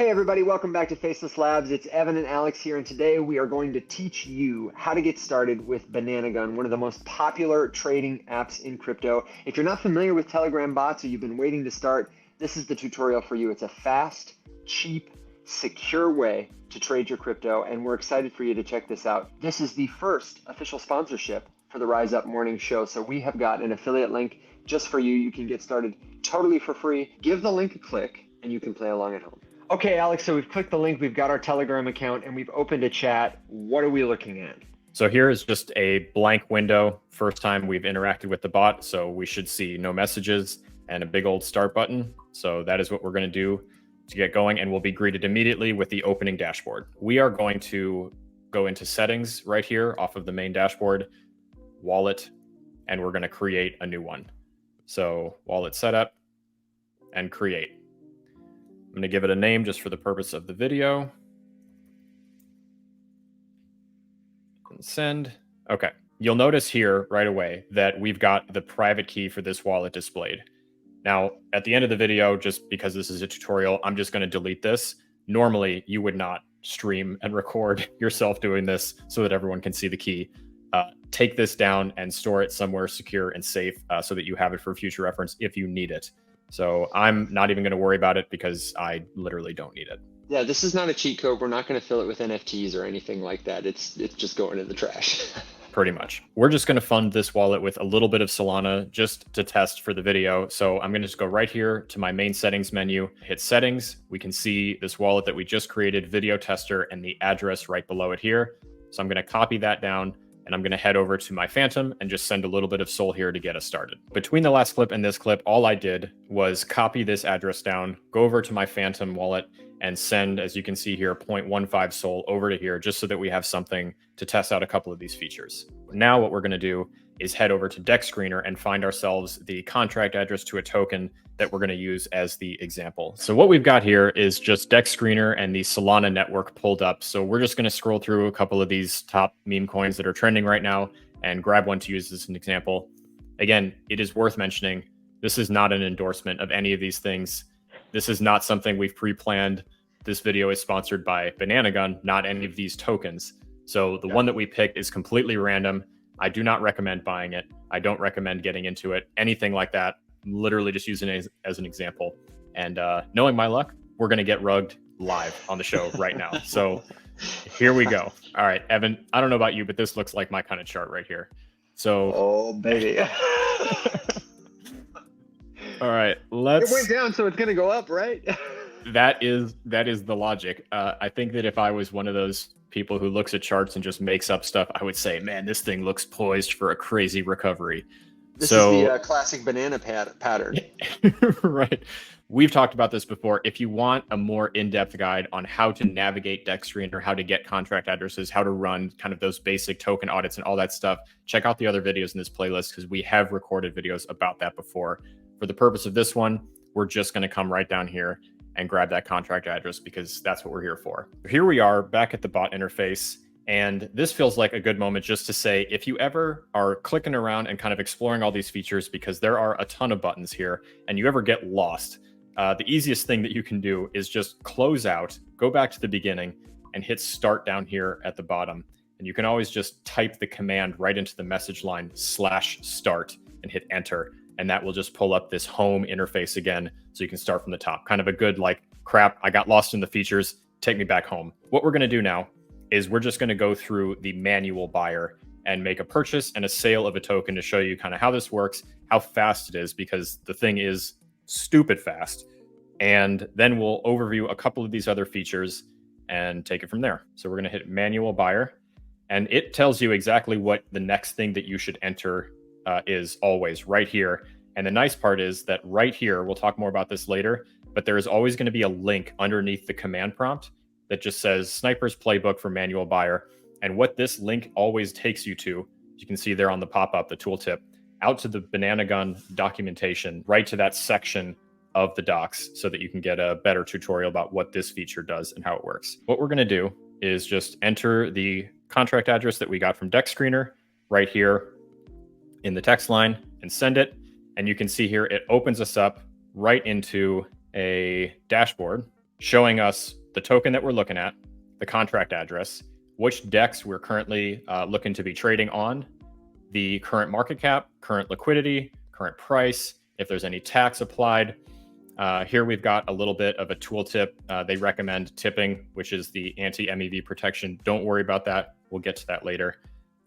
Hey everybody, welcome back to Faceless Labs. It's Evan and Alex here, and today we are going to teach you how to get started with Bananagun, one of the most popular trading apps in crypto. If you're not familiar with Telegram bots or you've been waiting to start, this is the tutorial for you. It's a fast, cheap, secure way to trade your crypto, and we're excited for you to check this out. This is the first official sponsorship for the Rise Up Morning Show, so we have got an affiliate link just for you. You can get started totally for free. Give the link a click, and you can play along at home. Okay, Alex, so we've clicked the link, we've got our Telegram account, and we've opened a chat. What are we looking at? So here is just a blank window. First time we've interacted with the bot, so we should see no messages and a big old start button. So that is what we're going to do to get going, and we'll be greeted immediately with the opening dashboard. We are going to go into settings right here off of the main dashboard, wallet, and we're going to create a new one. So wallet setup and create. I'm going to give it a name just for the purpose of the video. And send. Okay. You'll notice here right away that we've got the private key for this wallet displayed. Now, at the end of the video, just because this is a tutorial, I'm just going to delete this. Normally, you would not stream and record yourself doing this so that everyone can see the key. Take this down and store it somewhere secure and safe so that you have it for future reference if you need it. So I'm not even going to worry about it because I literally don't need it. Yeah, this is not a cheat code. We're not going to fill it with NFTs or anything like that. It's just going in the trash. Pretty much. We're just going to fund this wallet with a little bit of Solana just to test for the video. So I'm going to just go right here to my main settings menu, hit settings. We can see this wallet that we just created, video tester, and the address right below it here. So I'm going to copy that down. And I'm going to head over to my Phantom and just send a little bit of Sol here to get us started. Between the last clip and this clip, all I did was copy this address down, go over to my Phantom wallet, and send, as you can see here, 0.15 Sol over to here, just so that we have something to test out a couple of these features. Now what we're going to do is head over to Dex Screener and find ourselves the contract address to a token that we're going to use as the example. So what we've got here is just Dex Screener and the Solana network pulled up. So we're just going to scroll through a couple of these top meme coins that are trending right now and grab one to use as an example. Again, it is worth mentioning, this is not an endorsement of any of these things. This is not something we've pre-planned. This video is sponsored by Bananagun, not any of these tokens. So the one that we picked is completely random. I do not recommend buying it. I don't recommend getting into it, anything like that. Literally just using it as an example. And knowing my luck, we're going to get rugged live on the show right now. So here we go. All right, Evan, I don't know about you, but this looks like my kind of chart right here. So, oh, baby. All right, let's. It went down, so it's going to go up, right? That is the logic. I think that if I was one of those people who looks at charts and just makes up stuff, I would say, man, this thing looks poised for a crazy recovery. This is the classic banana pattern. Right. We've talked about this before. If you want a more in-depth guide on how to navigate Dex Screener, how to get contract addresses, how to run kind of those basic token audits and all that stuff, check out the other videos in this playlist because we have recorded videos about that before. For the purpose of this one, we're just going to come right down here and grab that contract address because that's what we're here for. Here we are back at the bot interface. And this feels like a good moment just to say, if you ever are clicking around and kind of exploring all these features, because there are a ton of buttons here, and you ever get lost, the easiest thing that you can do is just close out, go back to the beginning, and hit start down here at the bottom. And you can always just type the command right into the message line /start and hit enter. And that will just pull up this home interface again, so you can start from the top. Kind of a good, like, crap, I got lost in the features, take me back home. What we're going to do now is we're just going to go through the manual buyer and make a purchase and a sale of a token to show you kind of how this works, how fast it is, because the thing is stupid fast. And then we'll overview a couple of these other features and take it from there. So we're going to hit manual buyer, and it tells you exactly what the next thing that you should enter is always right here. And the nice part is that right here, we'll talk more about this later, but there is always going to be a link underneath the command prompt that just says Sniper's Playbook for Manual Buyer. And what this link always takes you to, you can see there on the pop-up, the tooltip, out to the Bananagun documentation, right to that section of the docs so that you can get a better tutorial about what this feature does and how it works. What we're going to do is just enter the contract address that we got from Dex Screener right here in the text line and send it. And you can see here, it opens us up right into a dashboard showing us the token that we're looking at, the contract address, which DEX we're currently looking to be trading on, the current market cap, current liquidity, current price, if there's any tax applied. Here we've got a little bit of a tooltip. They recommend tipping, which is the anti-MEV protection. Don't worry about that. We'll get to that later.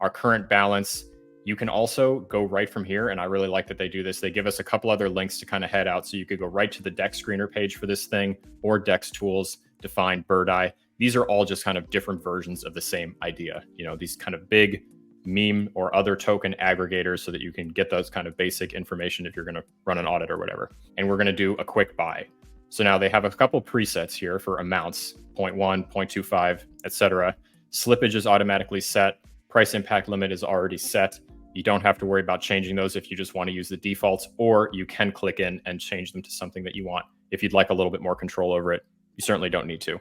Our current balance. You can also go right from here, and I really like that they do this. They give us a couple other links to kind of head out, so you could go right to the DEX screener page for this thing, or DEX tools, define, bird eye. These are all just kind of different versions of the same idea. You know, these kind of big meme or other token aggregators so that you can get those kind of basic information if you're going to run an audit or whatever. And we're going to do a quick buy. So now they have a couple presets here for amounts, 0.1, 0.25, etc. Slippage is automatically set. Price impact limit is already set. You don't have to worry about changing those if you just want to use the defaults, or you can click in and change them to something that you want. If you'd like a little bit more control over it, you certainly don't need to.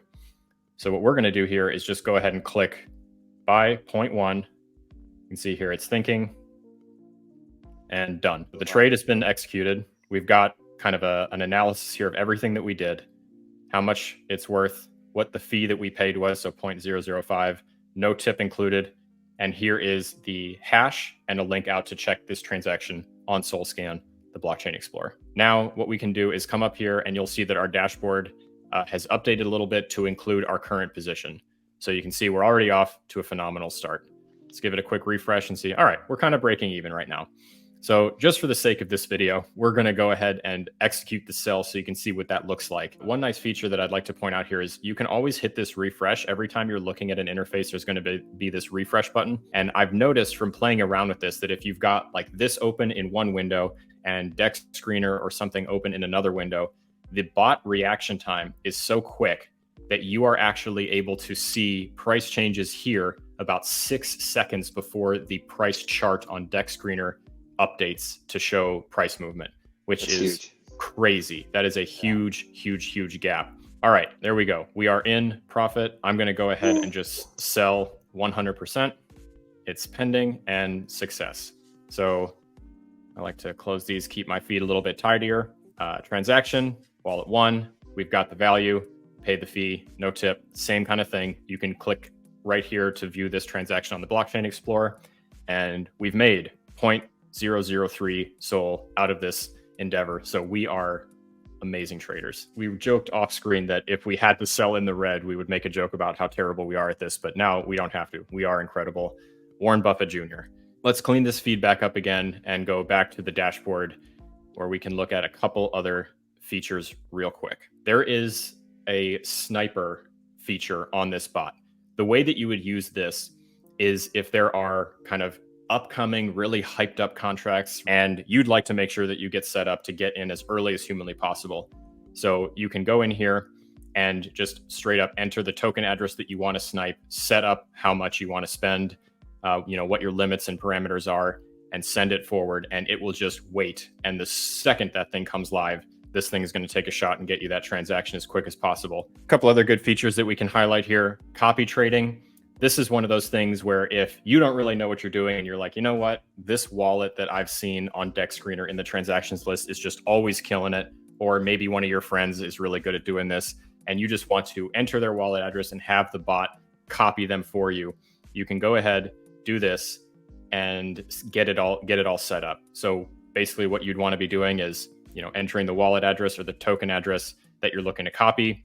So what we're going to do here is just go ahead and click buy 0.1. You can see here it's thinking, and done. The trade has been executed. We've got kind of an analysis here of everything that we did, how much it's worth, what the fee that we paid was, so 0.005, no tip included. And here is the hash and a link out to check this transaction on SolScan, the blockchain explorer. Now, what we can do is come up here and you'll see that our dashboard has updated a little bit to include our current position. So you can see we're already off to a phenomenal start. Let's give it a quick refresh and see. All right, we're kind of breaking even right now. So just for the sake of this video, we're going to go ahead and execute the sell so you can see what that looks like. One nice feature that I'd like to point out here is you can always hit this refresh. Every time you're looking at an interface, there's going to be this refresh button. And I've noticed from playing around with this that if you've got like this open in one window and DEX screener or something open in another window, the bot reaction time is so quick that you are actually able to see price changes here about 6 seconds before the price chart on DEX screener updates to show price movement, which is huge. Crazy. That is a huge, huge gap. All right, there we go. We are in profit. I'm going to go ahead and just sell 100%. It's pending and success. So I like to close these, keep my feet a little bit tidier. Transaction, wallet 1, we've got the value, pay the fee, no tip, same kind of thing. You can click right here to view this transaction on the blockchain explorer, and we've made 0.003 SOL out of this endeavor. So we are amazing traders. We joked off screen that if we had to sell in the red, we would make a joke about how terrible we are at this, but now we don't have to. We are incredible. Warren Buffett Jr. Let's clean this feed back up again and go back to the dashboard where we can look at a couple other features real quick. There is a sniper feature on this bot. The way that you would use this is if there are kind of upcoming, really hyped up contracts, and you'd like to make sure that you get set up to get in as early as humanly possible. So you can go in here and just straight up enter the token address that you want to snipe, set up how much you want to spend, what your limits and parameters are, and send it forward, and it will just wait. And the second that thing comes live, this thing is going to take a shot and get you that transaction as quick as possible. A couple other good features that we can highlight here. Copy trading. This is one of those things where if you don't really know what you're doing and you're like, you know what, this wallet that I've seen on DEX Screener in the transactions list is just always killing it, or maybe one of your friends is really good at doing this, and you just want to enter their wallet address and have the bot copy them for you, you can go ahead, do this, and get it all set up. So basically what you'd want to be doing is, entering the wallet address or the token address that you're looking to copy,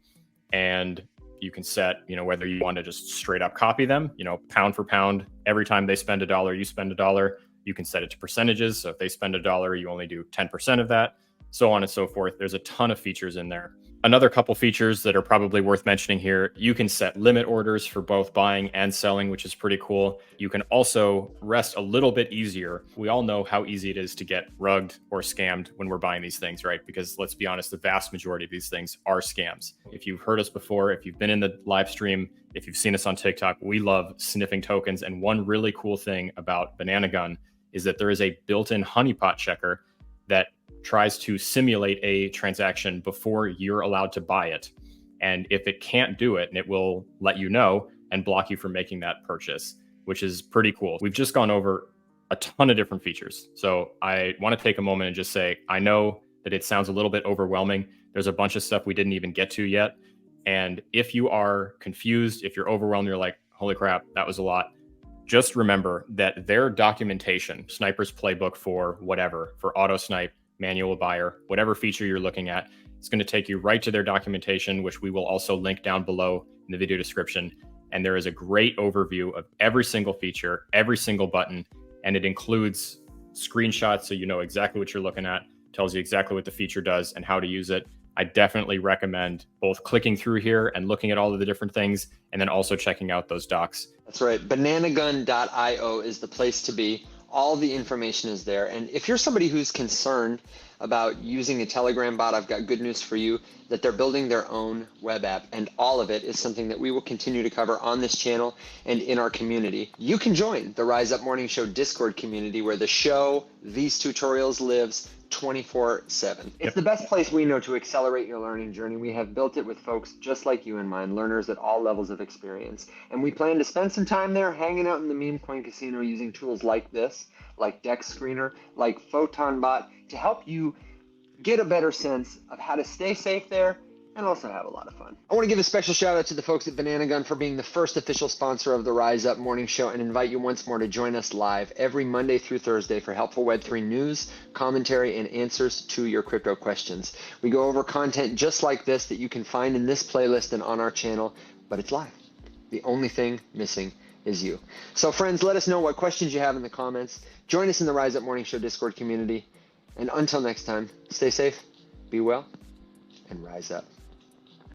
and you can set, whether you want to just straight up copy them, pound for pound. Every time they spend $1, you spend $1. You can set it to percentages. So if they spend $1, you only do 10% of that, so on and so forth. There's a ton of features in there. Another couple features that are probably worth mentioning here, you can set limit orders for both buying and selling, which is pretty cool. You can also rest a little bit easier. We all know how easy it is to get rugged or scammed when we're buying these things, right? Because let's be honest, the vast majority of these things are scams. If you've heard us before, if you've been in the live stream, if you've seen us on TikTok, we love sniffing tokens. And one really cool thing about Banana Gun is that there is a built-in honeypot checker that tries to simulate a transaction before you're allowed to buy it. And if it can't do it, it will let you know and block you from making that purchase, which is pretty cool. We've just gone over a ton of different features. So I want to take a moment and just say, I know that it sounds a little bit overwhelming. There's a bunch of stuff we didn't even get to yet. And if you are confused, if you're overwhelmed, you're like, holy crap, that was a lot. Just remember that their documentation, Sniper's Playbook for whatever, for auto snipe, manual buyer, whatever feature you're looking at, it's going to take you right to their documentation, which we will also link down below in the video description. And there is a great overview of every single feature, every single button, and it includes screenshots so you know exactly what you're looking at, tells you exactly what the feature does and how to use it. I definitely recommend both clicking through here and looking at all of the different things, and then also checking out those docs. That's right. Bananagun.io is the place to be. All the information is there. And if you're somebody who's concerned about using a Telegram bot, I've got good news for you, that they're building their own web app, and all of it is something that we will continue to cover on this channel and in our community. You can join the Rise Up Morning Show Discord community where the show, these tutorials lives 24/7. It's the best place we know to accelerate your learning journey. We have built it with folks just like you and mine, learners at all levels of experience. And we plan to spend some time there hanging out in the Memecoin casino using tools like this, like Dex Screener, like PhotonBot, to help you get a better sense of how to stay safe there and also have a lot of fun. I want to give a special shout out to the folks at Bananagun for being the first official sponsor of the Rise Up Morning Show, and invite you once more to join us live every Monday through Thursday for helpful Web3 news, commentary, and answers to your crypto questions. We go over content just like this that you can find in this playlist and on our channel, but it's live. The only thing missing is you. So friends, let us know what questions you have in the comments. Join us in the Rise Up Morning Show Discord community. And until next time, stay safe, be well, and rise up.